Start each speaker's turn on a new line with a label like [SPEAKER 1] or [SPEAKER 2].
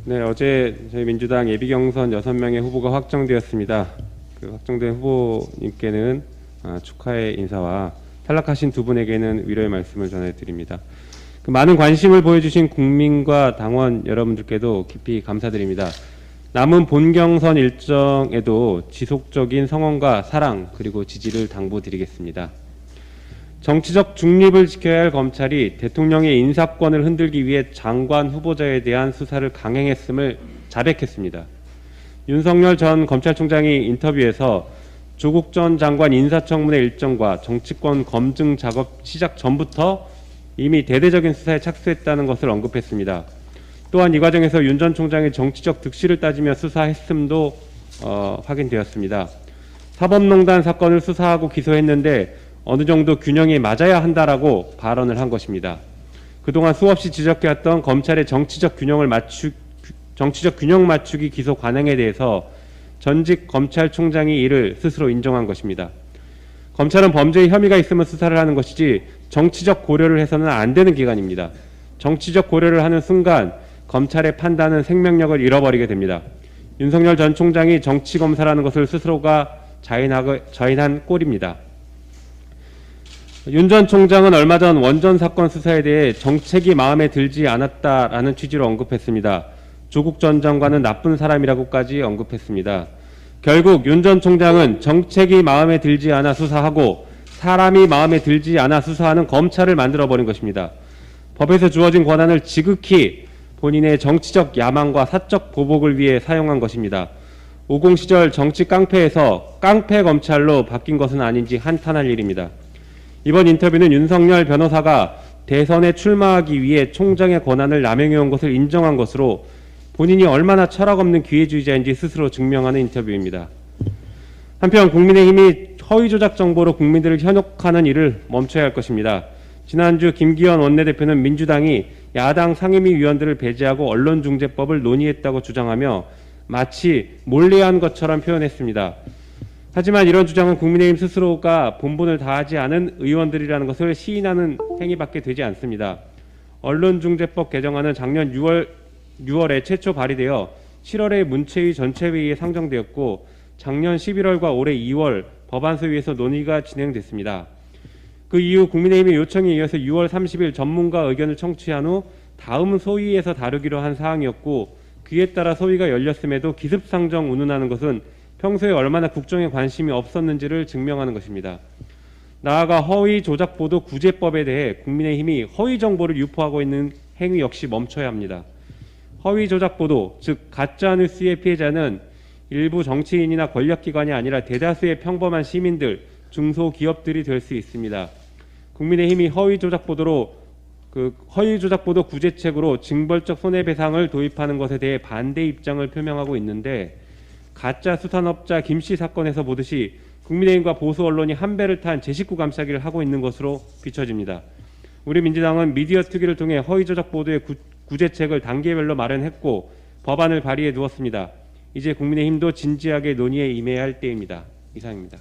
[SPEAKER 1] 네, 어제 저희 민주당 예비경선 6명의 후보가 확정되었습니다. 그 확정된 후보님께는 축하의 인사와 탈락하신 두 분에게는 위로의 말씀을 전해드립니다. 그 많은 관심을 보여주신 국민과 당원 여러분들께도 깊이 감사드립니다. 남은 본경선 일정에도 지속적인 성원과 사랑 그리고 지지를 당부드리겠습니다. 정치적 중립을 지켜야 할 검찰이 대통령의 인사권을 흔들기 위해 장관 후보자에 대한 수사를 강행했음을 자백했습니다. 윤석열 전 검찰총장이 인터뷰에서 조국 전 장관 인사청문회 일정과 정치권 검증 작업 시작 전부터 이미 대대적인 수사에 착수했다는 것을 언급했습니다. 또한 이 과정에서 윤 전 총장의 정치적 득실을 따지며 수사했음도 확인되었습니다. 사법농단 사건을 수사하고 기소했는데 어느 정도 균형이 맞아야 한다라고 발언을 한 것입니다. 그동안 수없이 지적해왔던 검찰의 정치적 균형 맞추기 기소 관행에 대해서 전직 검찰총장이 이를 스스로 인정한 것입니다. 검찰은 범죄의 혐의가 있으면 수사를 하는 것이지 정치적 고려를 해서는 안 되는 기관입니다. 정치적 고려를 하는 순간 검찰의 판단은 생명력을 잃어버리게 됩니다. 윤석열 전 총장이 정치검사라는 것을 스스로가 자인한 꼴입니다. 윤 전 총장은 얼마 전 원전 사건 수사에 대해 정책이 마음에 들지 않았다라는 취지로 언급했습니다. 조국 전 장관은 나쁜 사람이라고까지 언급했습니다. 결국 윤 전 총장은 정책이 마음에 들지 않아 수사하고 사람이 마음에 들지 않아 수사하는 검찰을 만들어버린 것입니다. 법에서 주어진 권한을 지극히 본인의 정치적 야망과 사적 보복을 위해 사용한 것입니다. 50 시절 정치 깡패에서 깡패 검찰로 바뀐 것은 아닌지 한탄할 일입니다. 이번 인터뷰는 윤석열 변호사가 대선에 출마하기 위해 총장의 권한을 남용해온 것을 인정한 것으로 본인이 얼마나 철학없는 기회주의자인지 스스로 증명하는 인터뷰입니다. 한편 국민의힘이 허위조작 정보로 국민들을 현혹하는 일을 멈춰야 할 것입니다. 지난주 김기현 원내대표는 민주당이 야당 상임위 위원들을 배제하고 언론중재법을 논의했다고 주장하며 마치 몰래한 것처럼 표현했습니다. 하지만 이런 주장은 국민의힘 스스로가 본분을 다하지 않은 의원들이라는 것을 시인하는 행위밖에 되지 않습니다. 언론중재법 개정안은 작년 6월에 최초 발의되어 7월에 문체위 전체회의에 상정되었고 작년 11월과 올해 2월 법안소위에서 논의가 진행됐습니다. 그 이후 국민의힘의 요청에 이어서 6월 30일 전문가 의견을 청취한 후 다음 소위에서 다루기로 한 사항이었고 그에 따라 소위가 열렸음에도 기습상정 운운하는 것은 평소에 얼마나 국정에 관심이 없었는지를 증명하는 것입니다. 나아가 허위 조작보도 구제법에 대해 국민의힘이 허위 정보를 유포하고 있는 행위 역시 멈춰야 합니다. 허위 조작보도, 즉 가짜뉴스의 피해자는 일부 정치인이나 권력기관이 아니라 대다수의 평범한 시민들, 중소기업들이 될 수 있습니다. 국민의힘이 허위 조작보도 구제책으로 징벌적 손해배상을 도입하는 것에 대해 반대 입장을 표명하고 있는데 가짜 수산업자 김씨 사건에서 보듯이 국민의힘과 보수 언론이 한 배를 탄 제 식구 감싸기를 하고 있는 것으로 비춰집니다. 우리 민주당은 미디어 특위를 통해 허위 조작 보도의 구제책을 단계별로 마련했고 법안을 발의해 두었습니다. 이제 국민의힘도 진지하게 논의에 임해야 할 때입니다. 이상입니다.